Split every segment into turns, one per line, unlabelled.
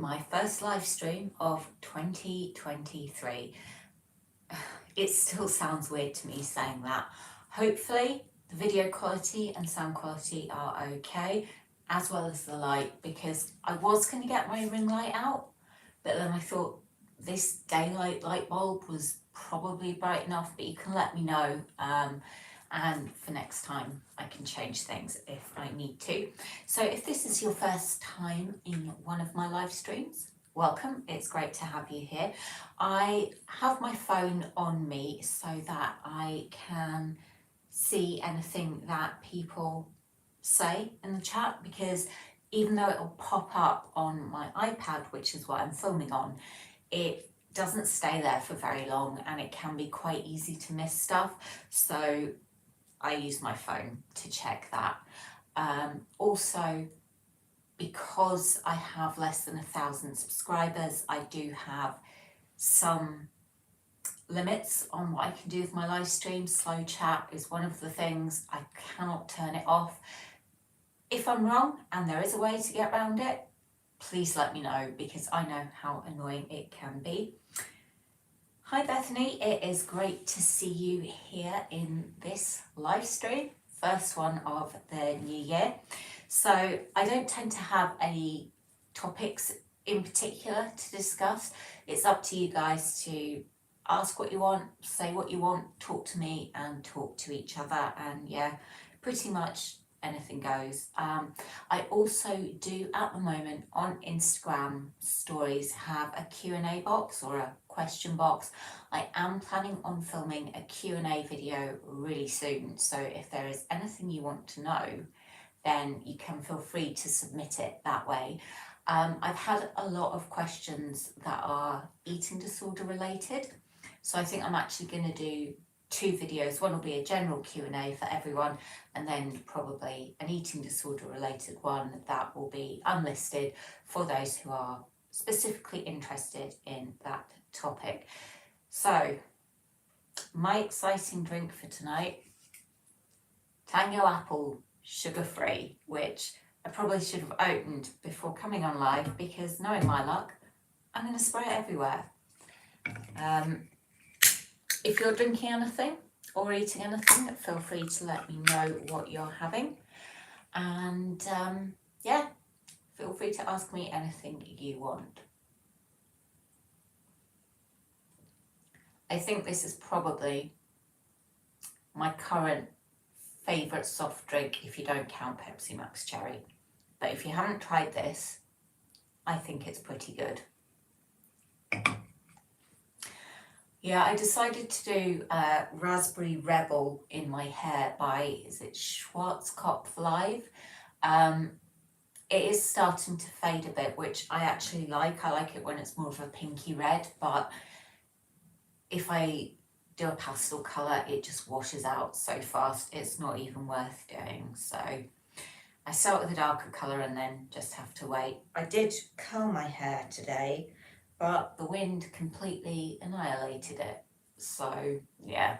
my first live stream of 2023. It still sounds weird to me saying that. Hopefully the video quality and sound quality are okay, as well as the light, because I was going to get my ring light out, but then I thought this daylight light bulb was probably bright enough, but you can let me know, and for next time I can change things if I need to. So if this is your first time in one of my live streams, welcome, it's great to have you here. I have my phone on me so that I can see anything that people say in the chat, because even though it'll pop up on my iPad, which is what I'm filming on, it doesn't stay there for very long and it can be quite easy to miss stuff. So I use my phone to check that. Also, because I have less than 1,000 subscribers, I do have some limits on what I can do with my live stream. Slow chat is one of the things. I cannot turn it off. If I'm wrong and there is a way to get around it, please let me know, because I know how annoying it can be. Hi Bethany, it is great to see you here in this live stream, first one of the new year. So I don't tend to have any topics in particular to discuss. It's up to you guys to ask what you want, say what you want, talk to me and talk to each other, and yeah, pretty much anything goes. I also do at the moment on Instagram stories have a Q&A box or a question box. I am planning on filming a Q&A video really soon, so if there is anything you want to know, then you can feel free to submit it that way. I've had a lot of questions that are eating disorder related, so I think I'm actually going to do 2 videos. One will be a general Q&A for everyone, and then probably an eating disorder related one that will be unlisted for those who are specifically interested in that topic. So my exciting drink for tonight, Tango Apple sugar free, which I probably should have opened before coming on live, because knowing my luck, I'm going to spray it everywhere. If you're drinking anything or eating anything, feel free to let me know what you're having. And yeah, feel free to ask me anything you want. I think this is probably my current favourite soft drink if you don't count Pepsi Max Cherry. But if you haven't tried this, I think it's pretty good. Yeah, I decided to do Raspberry Rebel in my hair by, is it Schwarzkopf Live? It is starting to fade a bit, which I actually like. I like it when it's more of a pinky red, but if I do a pastel colour, it just washes out so fast, it's not even worth doing. So I start with a darker colour and then just have to wait. I did curl my hair today, but the wind completely annihilated it. So yeah,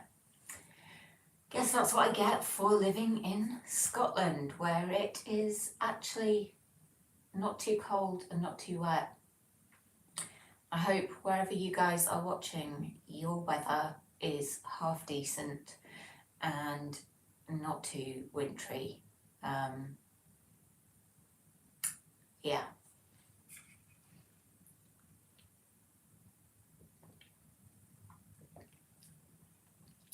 guess that's what I get for living in Scotland, where it is actually not too cold and not too wet. I hope wherever you guys are watching, your weather is half decent and not too wintry. Yeah.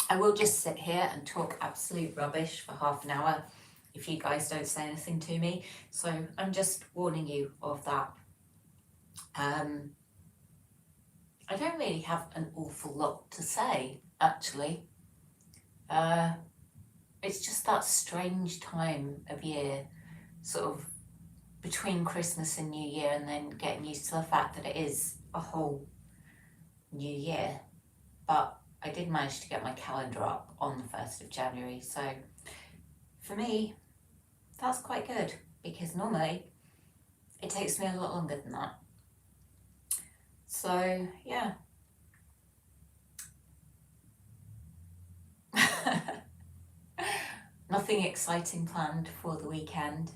I will just sit here and talk absolute rubbish for half an hour if you guys don't say anything to me. So I'm just warning you of that. I don't really have an awful lot to say, actually. It's just that strange time of year, sort of between Christmas and New Year, and then getting used to the fact that it is a whole new year. But I did manage to get my calendar up on the 1st of January, so for me, that's quite good, because normally it takes me a lot longer than that. So yeah. Nothing exciting planned for the weekend,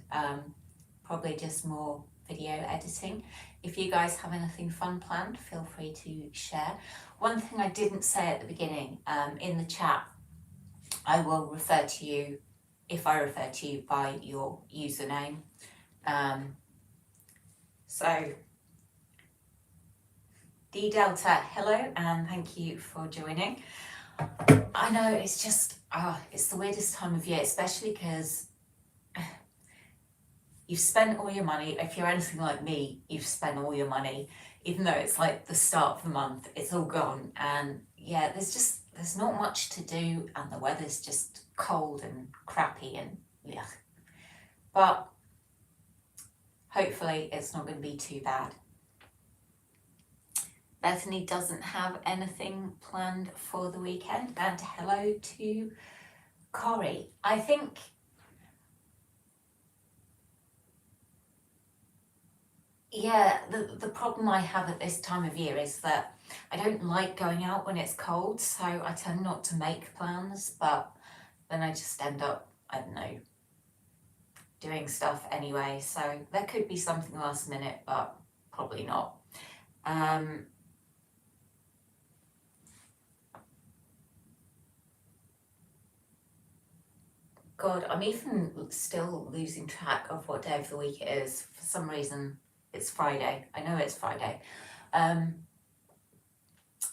probably just more video editing. If you guys have anything fun planned, feel free to share. One thing I didn't say at the beginning, in the chat, I will refer to you, if I refer to you, by your username. So D Delta, hello, and thank you for joining. I know it's just, it's the weirdest time of year, especially because you've spent all your money. If you're anything like me, you've spent all your money, even though it's like the start of the month, it's all gone. And yeah, there's not much to do, and the weather's just cold and crappy and yeah. But hopefully it's not going to be too bad. Bethany doesn't have anything planned for the weekend. And hello to Corey. I think the problem I have at this time of year is that I don't like going out when it's cold, so I tend not to make plans, but then I just end up, I don't know, doing stuff anyway. So there could be something last minute, but probably not. God, I'm even still losing track of what day of the week it is. For some reason, it's Friday. I know it's Friday. I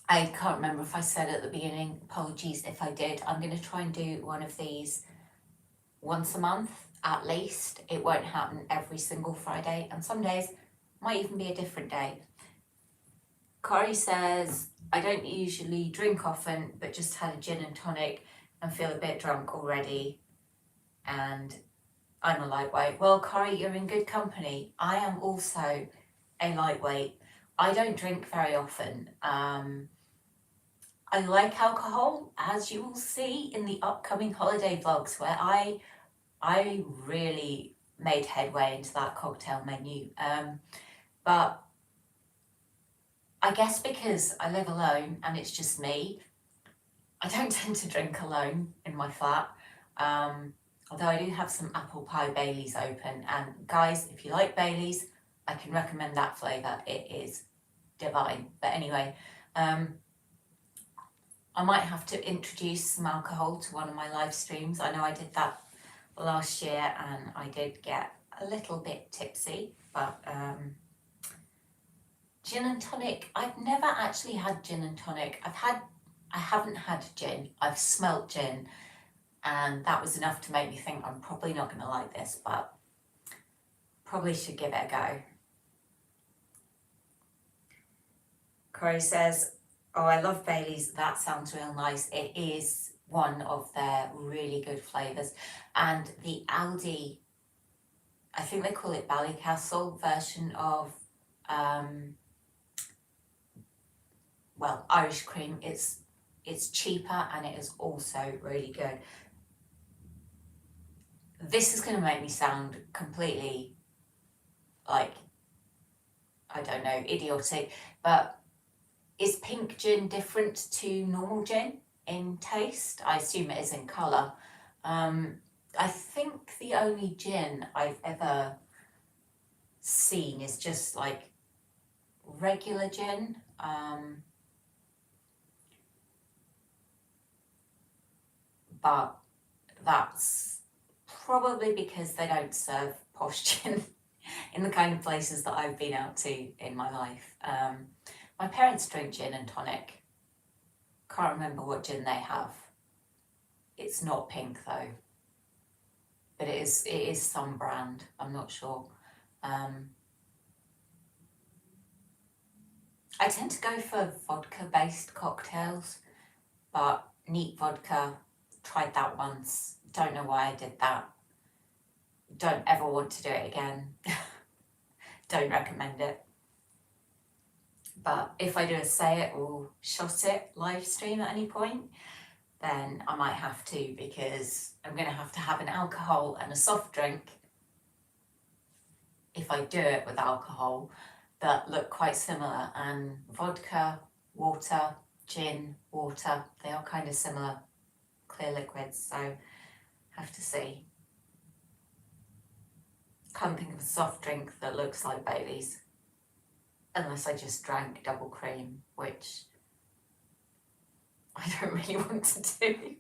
can't remember if I said at the beginning. Apologies if I did. I'm going to try and do one of these once a month at least. It won't happen every single Friday, and some days might even be a different day. Corey says, I don't usually drink often, but just had a gin and tonic and feel a bit drunk already. And I'm a lightweight. Well, Corey, you're in good company. I am also a lightweight. I don't drink very often. I like alcohol, as you will see in the upcoming holiday vlogs, where I really made headway into that cocktail menu. But I guess because I live alone and it's just me, I don't tend to drink alone in my flat. Although I do have some apple pie Baileys open, and guys, if you like Baileys, I can recommend that flavour. It is divine. But anyway, I might have to introduce some alcohol to one of my live streams. I know I did that last year and I did get a little bit tipsy, but gin and tonic, I've never actually had gin and tonic. I haven't had gin. I've smelt gin, and that was enough to make me think I'm probably not going to like this, but probably should give it a go. Corey says, oh, I love Baileys. That sounds real nice. It is one of their really good flavours. And the Aldi, I think they call it Ballycastle version of, well, Irish cream. It's cheaper and it is also really good. This is going to make me sound completely like, I don't know, idiotic, but is pink gin different to normal gin in taste? I assume it is in colour. I think the only gin I've ever seen is just like regular gin. But that's probably because they don't serve posh gin in the kind of places that I've been out to in my life. My parents drink gin and tonic. Can't remember what gin they have. It's not pink though, but it is some brand. I'm not sure. I tend to go for vodka-based cocktails, but neat vodka, tried that once. Don't know why I did that. Don't ever want to do it again. Don't recommend it. But if I do a say it or shot it live stream at any point, then I might have to, because I'm going to have an alcohol and a soft drink, if I do it with alcohol, that look quite similar. And vodka, water, gin, water, they are kind of similar, clear liquids, so have to see. Can't think of a soft drink that looks like Baileys. unless I just drank double cream, which I don't really want to do.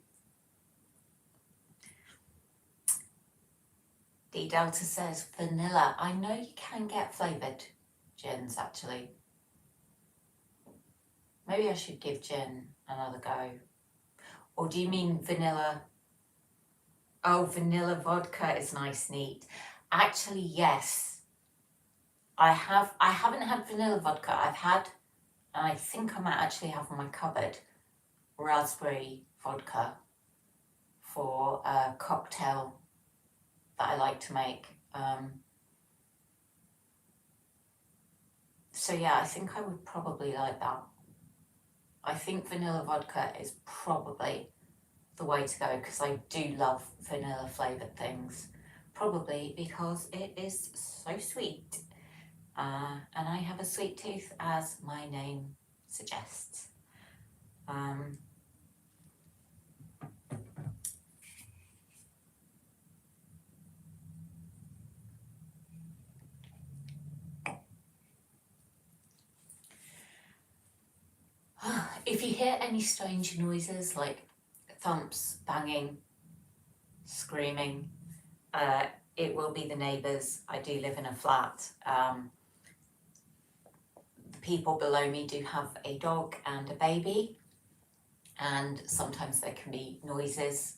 D Delta says vanilla. I know you can get flavoured gins actually. Maybe I should give gin another go. Or do you mean vanilla? Oh, vanilla vodka is nice, neat. Actually, yes. I haven't had vanilla vodka. I've had, and I think I might actually have in my cupboard, raspberry vodka for a cocktail that I like to make. So yeah, I think I would probably like that. I think vanilla vodka is probably the way to go because I do love vanilla flavoured things. Probably because it is so sweet. And I have a sweet tooth, as my name suggests. If you hear any strange noises like thumps, banging, screaming, it will be the neighbours. I do live in a flat. The people below me do have a dog and a baby, and sometimes there can be noises.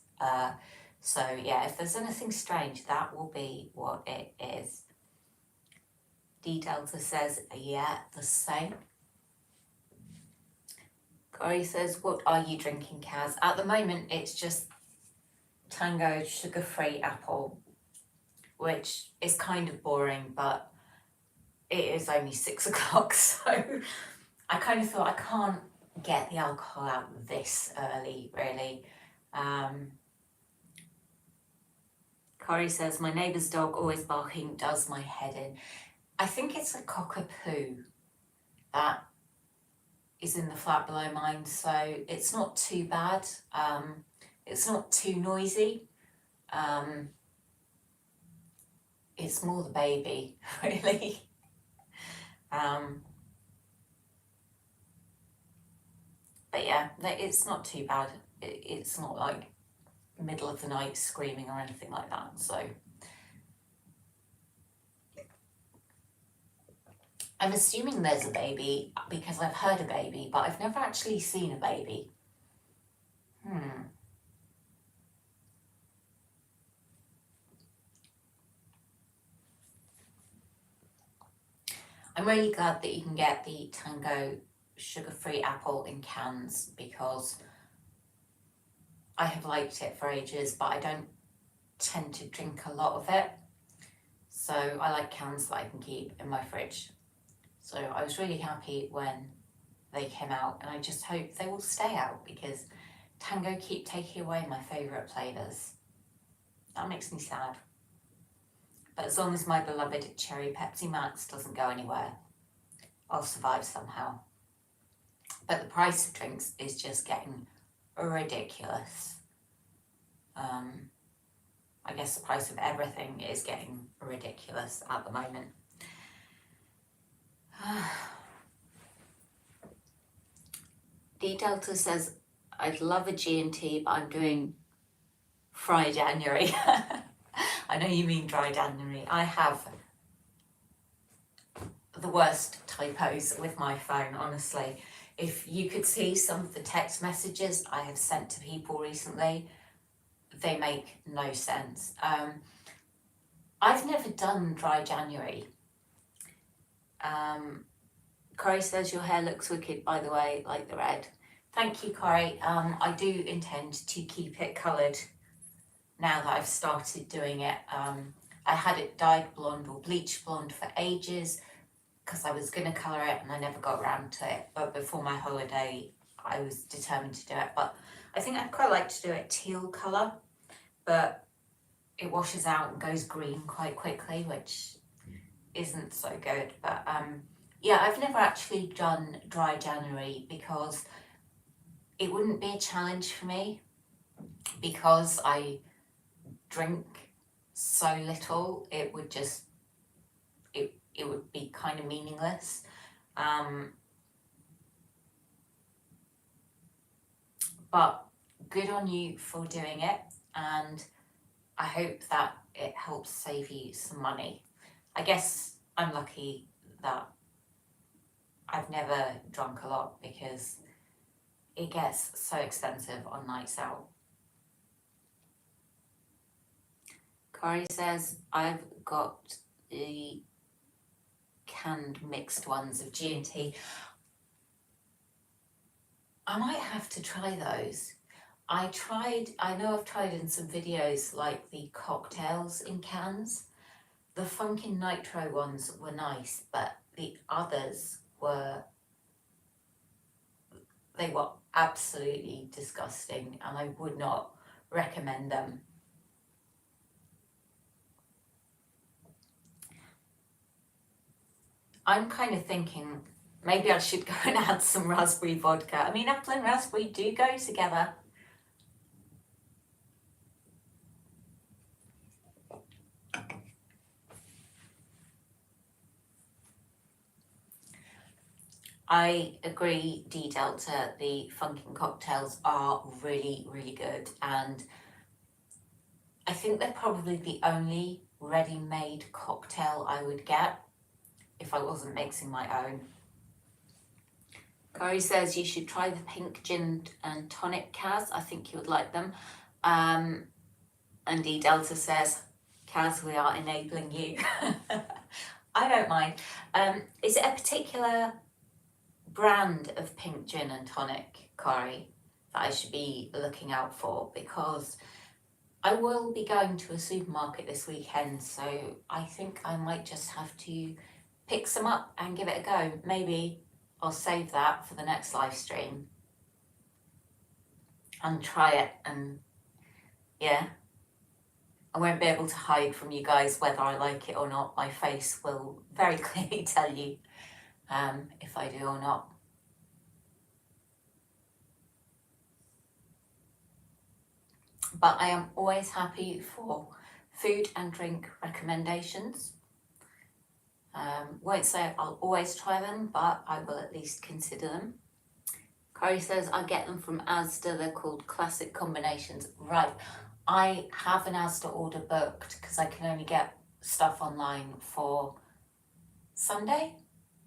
So yeah, if there's anything strange, that will be what it is. D Delta says, yeah, the same. Corey says, what are you drinking, Kaz? At the moment, it's just Tango sugar-free apple, which is kind of boring, but it is only 6 o'clock, so I kind of thought I can't get the alcohol out this early, really. Corey says, my neighbour's dog always barking, does my head in. I think it's a cockapoo that is in the flat below mine, so it's not too bad. It's not too noisy. It's more the baby, really. But yeah, it's not too bad. It's not like middle of the night screaming or anything like that, so. I'm assuming there's a baby because I've heard a baby, but I've never actually seen a baby. I'm really glad that you can get the Tango sugar-free apple in cans because I have liked it for ages, but I don't tend to drink a lot of it. So I like cans that I can keep in my fridge. So I was really happy when they came out, and I just hope they will stay out because Tango keep taking away my favourite flavours. That makes me sad. But as long as my beloved Cherry Pepsi Max doesn't go anywhere, I'll survive somehow. But the price of drinks is just getting ridiculous. I guess the price of everything is getting ridiculous at the moment. D Delta says, I'd love a G&T, but I'm doing Fry January. I know you mean dry January. I have the worst typos with my phone, honestly. If you could see some of the text messages I have sent to people recently, they make no sense. I've never done dry January. Corey says your hair looks wicked, by the way, like the red. Thank you, Corey. I do intend to keep it coloured now that I've started doing it. I had it dyed blonde or bleached blonde for ages because I was going to colour it and I never got around to it. But before my holiday, I was determined to do it. But I think I'd quite like to do it teal colour, but it washes out and goes green quite quickly, which isn't so good. But yeah, I've never actually done dry January because it wouldn't be a challenge for me because I drink so little. It would just, it would be kind of meaningless. But good on you for doing it, and I hope that it helps save you some money. I guess I'm lucky that I've never drunk a lot because it gets so expensive on nights out. Corey says, I've got the canned mixed ones of G&T. I might have to try those. I know I've tried in some videos like the cocktails in cans. The Funkin' Nitro ones were nice, but the others were absolutely disgusting, and I would not recommend them. I'm kind of thinking maybe I should go and add some raspberry vodka. I mean, apple and raspberry do go together. I agree, D Delta, the Funkin' cocktails are really, really good, and I think they're probably the only ready-made cocktail I would get if I wasn't mixing my own. Corey says you should try the pink gin and tonic, Kaz. I think you would like them. And D Delta says, Kaz, we are enabling you. I don't mind. Is it a particular brand of pink gin and tonic, Corey, that I should be looking out for? Because I will be going to a supermarket this weekend, so I think I might just have to pick some up and give it a go. Maybe I'll save that for the next live stream and try it, and yeah, I won't be able to hide from you guys whether I like it or not. My face will very clearly tell you if I do or not. But I am always happy for food and drink recommendations. Won't say I'll always try them, but I will at least consider them. Corey says I get them from Asda. They're called classic combinations. Right, I have an Asda order booked because I can only get stuff online for Sunday.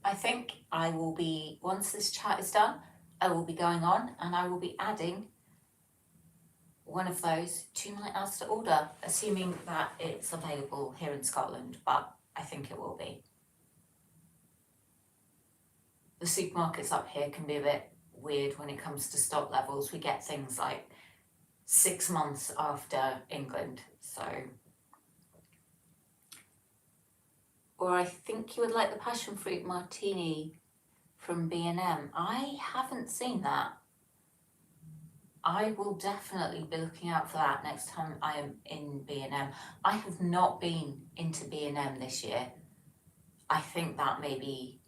I think I will be, once this chat is done, I will be going on and I will be adding one of those to my Asda order, assuming that it's available here in Scotland, but I think it will be. The supermarkets up here can be a bit weird when it comes to stock levels. We get things like 6 months after England, so. Or I think you would like the passion fruit martini from B&M. I haven't seen that. I will definitely be looking out for that next time I am in B&M. I have not been into B&M this year. I think that may be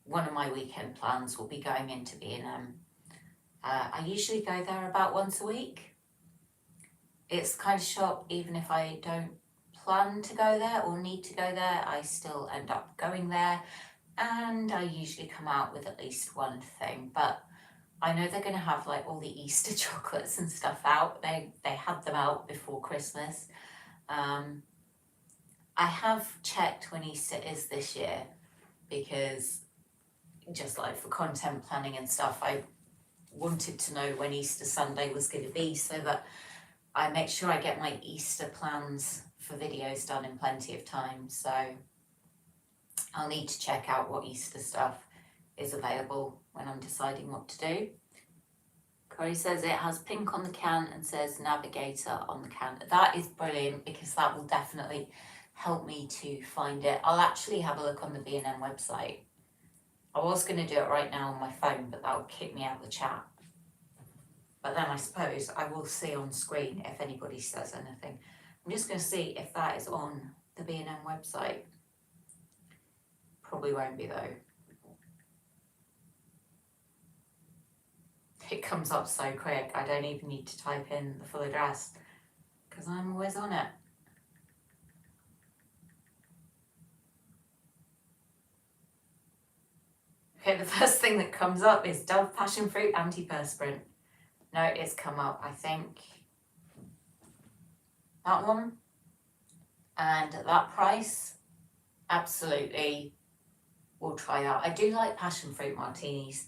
one of my weekend plans, will be going into B&M. I usually go there about once a week. It's the kind of shop, even if I don't plan to go there or need to go there, I still end up going there, and I usually come out with at least one thing. But I know they're going to have like all the Easter chocolates and stuff out. They had them out before Christmas. I have checked when Easter is this year, because just like for content planning and stuff, I wanted to know when Easter Sunday was going to be so that I make sure I get my Easter plans for videos done in plenty of time. So I'll need to check out what Easter stuff is available when I'm deciding what to do. Corey says it has pink on the can and says Navigator on the can. That is brilliant, because that will definitely help me to find it. I'll actually have a look on the B&M website. I was going to do it right now on my phone, but that would kick me out of the chat. But then I suppose I will see on screen if anybody says anything. I'm just going to see if that is on the B&M website. Probably won't be though. It comes up so quick, I don't even need to type in the full address because I'm always on it. Okay, the first thing that comes up is Dove Passion Fruit Antiperspirant. No, it's come up, I think, that one. And at that price, absolutely, we'll try that. I do like passion fruit martinis.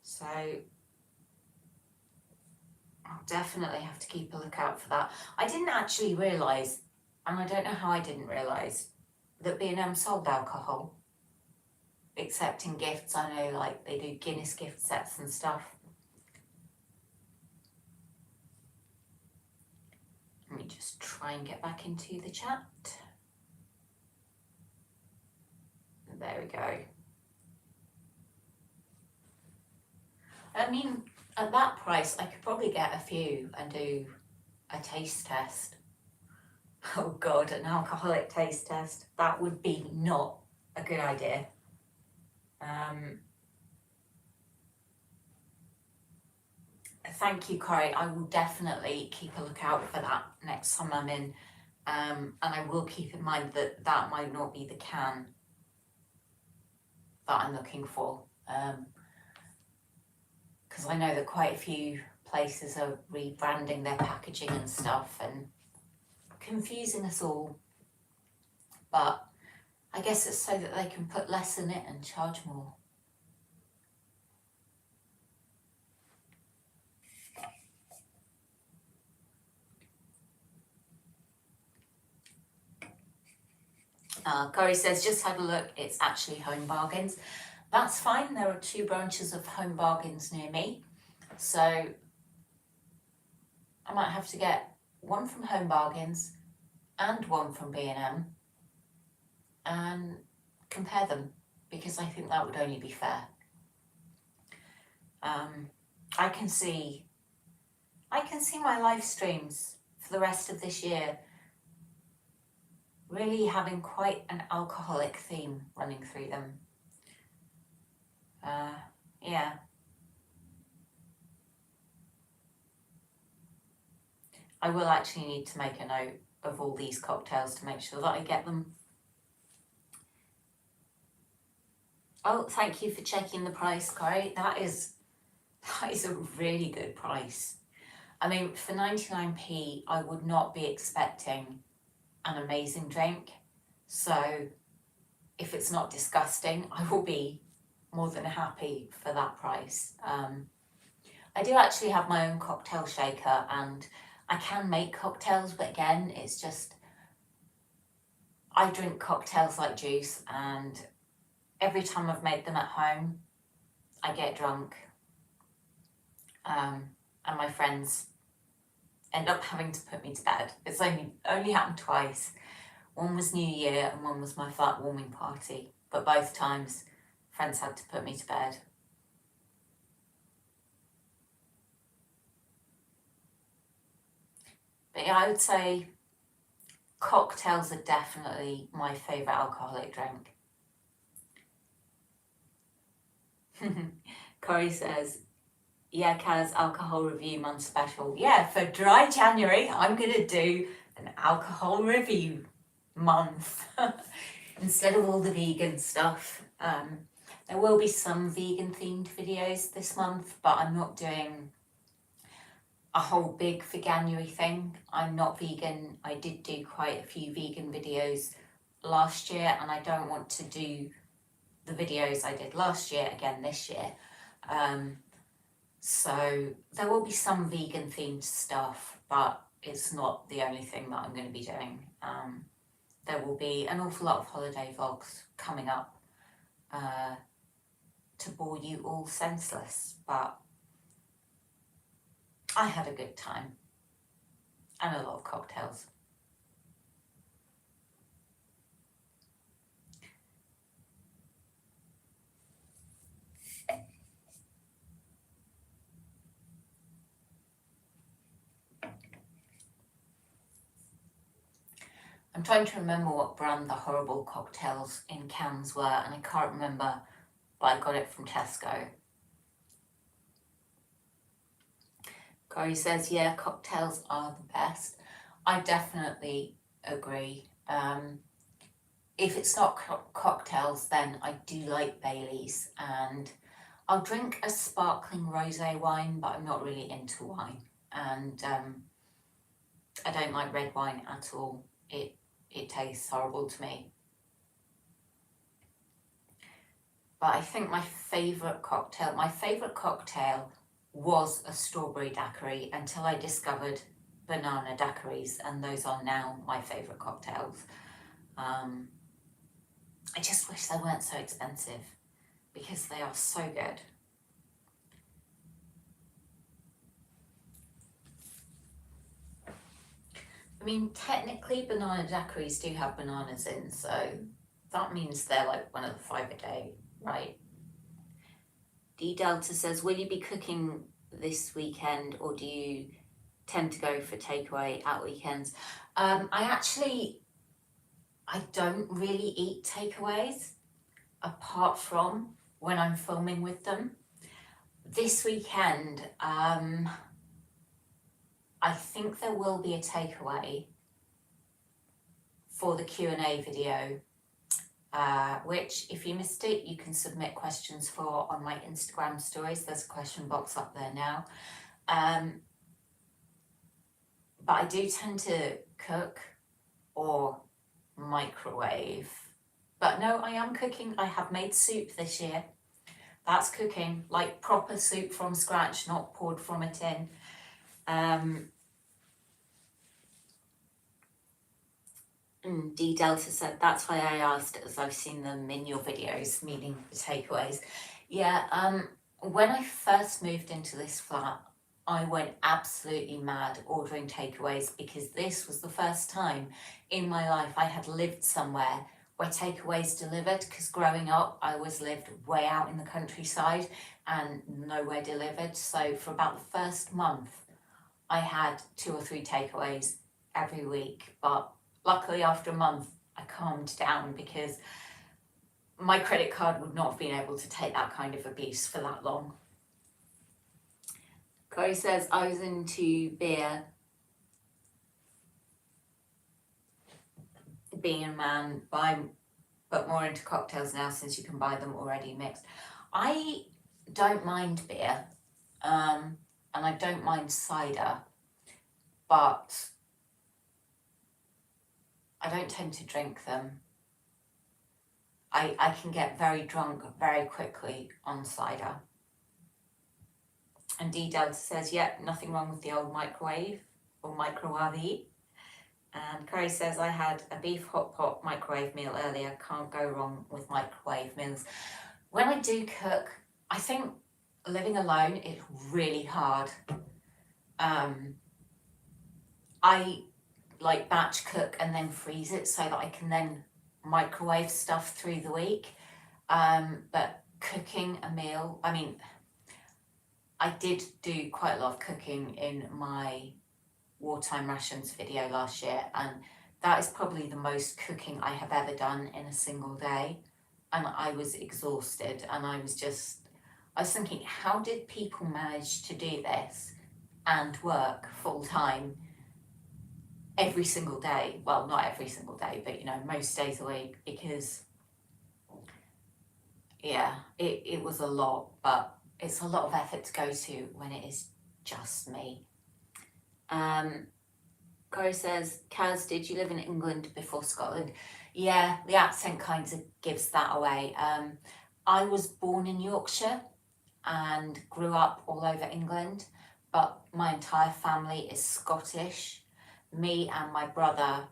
So I'll definitely have to keep a lookout for that. I didn't actually realise, and I don't know how I didn't realise, that B&M sold alcohol. Except in gifts, I know like they do Guinness gift sets and stuff. Let me just try and get back into the chat. There we go. I mean, at that price, I could probably get a few and do a taste test. Oh God, an alcoholic taste test. That would be not a good idea. Thank you, Corey. I will definitely keep a lookout for that next time I'm in. And I will keep in mind that that might not be the can that I'm looking for. Because I know that quite a few places are rebranding their packaging and stuff and confusing us all. But I guess it's so that they can put less in it and charge more. Corey says, just had a look, it's actually Home Bargains. That's fine, there are 2 branches of Home Bargains near me. So I might have to get one from Home Bargains and one from B&M and compare them, because I think that would only be fair. I can see my live streams for the rest of this year really having quite an alcoholic theme running through them. Yeah. I will actually need to make a note of all these cocktails to make sure that I get them. Oh, thank you for checking the price, Corey. That is a really good price. I mean, for 99p, I would not be expecting an amazing drink. So if it's not disgusting, I will be more than happy for that price. I do actually have my own cocktail shaker and I can make cocktails, but again, it's just, I drink cocktails like juice, and every time I've made them at home, I get drunk. And my friends end up having to put me to bed. It's only happened twice. One was New Year and one was my flat warming party, but both times friends had to put me to bed. But yeah, I would say cocktails are definitely my favourite alcoholic drink. Corey says, yeah, Kaz, alcohol review month special. Yeah, for dry January, I'm going to do an alcohol review month instead of all the vegan stuff. There will be some vegan themed videos this month, but I'm not doing a whole big Veganuary thing. I'm not vegan. I did do quite a few vegan videos last year, and I don't want to do the videos I did last year again this year. So there will be some vegan themed stuff, but it's not the only thing that I'm going to be doing. There will be an awful lot of holiday vlogs coming up to bore you all senseless, but I had a good time and a lot of cocktails. I'm trying to remember what brand the horrible cocktails in cans were, and I can't remember, but I got it from Tesco. Corey says, yeah, cocktails are the best. I definitely agree. if it's not cocktails, then I do like Baileys, and I'll drink a sparkling rosé wine, but I'm not really into wine, and I don't like red wine at all. It tastes horrible to me. But I think my favourite cocktail was a strawberry daiquiri until I discovered banana daiquiris, and those are now my favourite cocktails. I just wish they weren't so expensive because they are so good. I mean, technically banana daiquiris do have bananas in, so that means they're like one of the 5 a day, right? D Delta says, will you be cooking this weekend, or do you tend to go for takeaway at weekends? I don't really eat takeaways apart from when I'm filming with them. This weekend, I think there will be a takeaway for the Q&A video, which if you missed it, you can submit questions for on my Instagram stories. There's a question box up there now. But I do tend to cook or microwave. But no, I am cooking. I have made soup this year. That's cooking, like proper soup from scratch, not poured from a tin. D Delta said, that's why I asked, as I've seen them in your videos, meaning the takeaways. Yeah, when I first moved into this flat, I went absolutely mad ordering takeaways, because this was the first time in my life I had lived somewhere where takeaways delivered, because growing up I always lived way out in the countryside and nowhere delivered. So for about the first month I had 2 or 3 takeaways every week, but luckily after a month I calmed down, because my credit card would not have been able to take that kind of abuse for that long. Corey says, I was into beer, being a man, but more into cocktails now since you can buy them already mixed. I don't mind beer, and I don't mind cider, but I don't tend to drink them. I can get very drunk very quickly on cider. And D Delta says, yep, nothing wrong with the old microwave or microwave. And Corey says, I had a beef hot pot microwave meal earlier. Can't go wrong with microwave meals. When I do cook, I think living alone is really hard. I like batch cook and then freeze it so that I can then microwave stuff through the week. But cooking a meal, I mean, I did do quite a lot of cooking in my wartime rations video last year, and that is probably the most cooking I have ever done in a single day, and I was exhausted, and I was thinking, how did people manage to do this and work full time every single day? Well, not every single day, but most days a week, because yeah, it was a lot, but it's a lot of effort to go to when it is just me. Corey says, Kaz, did you live in England before Scotland? Yeah, the accent kind of gives that away. I was born in Yorkshire and grew up all over England, but my entire family is Scottish. Me and my brother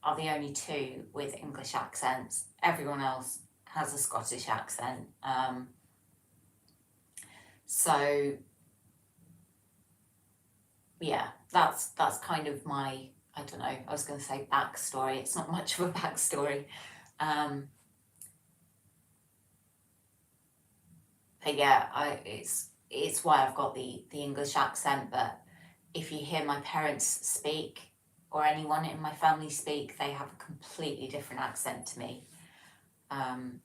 are the only 2 with English accents. Everyone else has a Scottish accent. So yeah, that's kind of my, I don't know, I was going to say backstory. It's not much of a backstory. But yeah, it's why I've got the English accent. But if you hear my parents speak, or anyone in my family speak, they have a completely different accent to me. I'm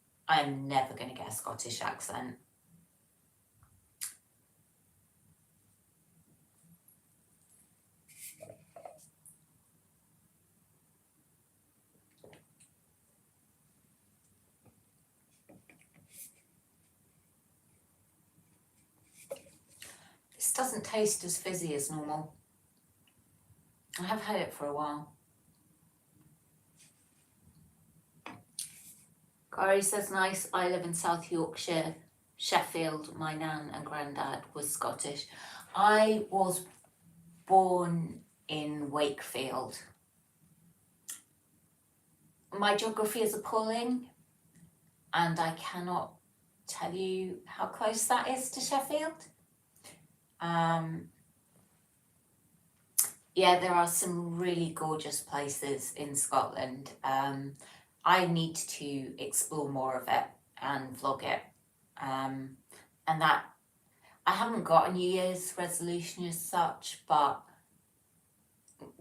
never going to get a Scottish accent. Doesn't taste as fizzy as normal. I have had it for a while. Corey says, nice. I live in South Yorkshire, Sheffield. My nan and granddad was Scottish. I was born in Wakefield. My geography is appalling, and I cannot tell you how close that is to Sheffield. Yeah, there are some really gorgeous places in Scotland. I need to explore more of it and vlog it. And that, I haven't got a New Year's resolution as such, but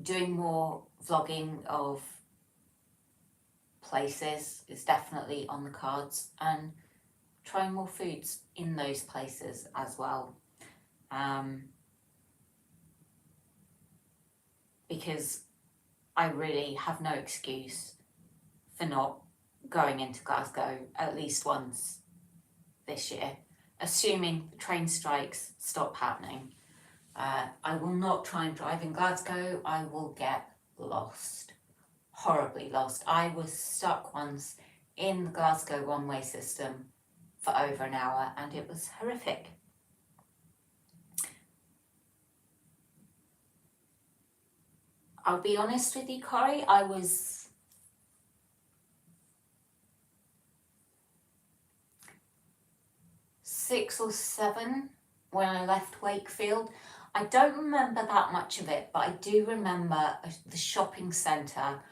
doing more vlogging of places is definitely on the cards, and trying more foods in those places as well. Because I really have no excuse for not going into Glasgow at least once this year, assuming train strikes stop happening. I will not try and drive in Glasgow. I will get lost, horribly lost. I was stuck once in the Glasgow one-way system for over an hour, and it was horrific. I'll be honest with you, Corey, I was six or seven when I left Wakefield. I don't remember that much of it, but I do remember the shopping centre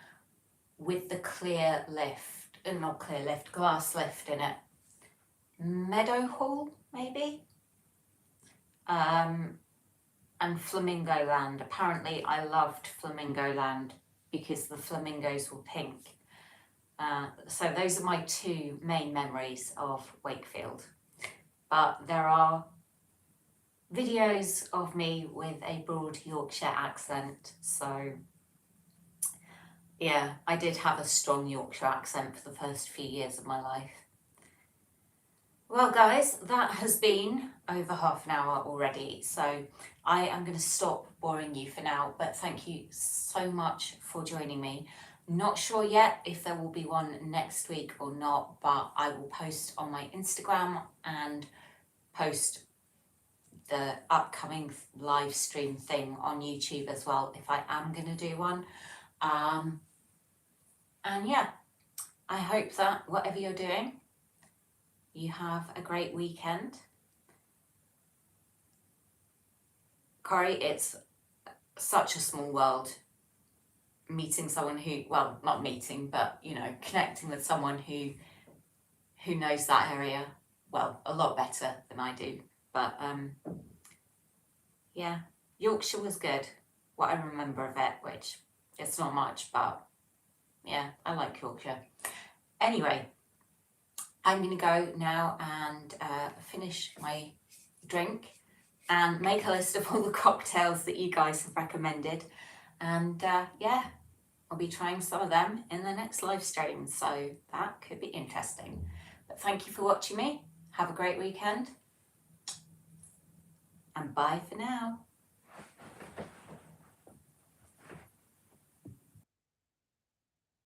with the clear lift, not clear lift, glass lift in it. Meadowhall, maybe? And Flamingo Land. Apparently I loved Flamingo Land because the flamingos were pink. So those are my two main memories of Wakefield. But there are videos of me with a broad Yorkshire accent, so yeah, I did have a strong Yorkshire accent for the first few years of my life. Well guys, that has been over half an hour already, so I am going to stop boring you for now, but thank you so much for joining me. Not sure yet if there will be one next week or not, but I will post on my Instagram and post the upcoming live stream thing on YouTube as well if I am going to do one. And yeah, I hope that whatever you're doing, you have a great weekend. Corey, it's such a small world meeting someone who, well, not meeting, but, you know, connecting with someone who knows that area, well, a lot better than I do. But yeah, Yorkshire was good, what I remember of it, which it's not much, but yeah, I like Yorkshire. Anyway, I'm going to go now and finish my drink and make a list of all the cocktails that you guys have recommended. And yeah, I'll be trying some of them in the next live stream, so that could be interesting. But thank you for watching me. Have a great weekend. And bye for now.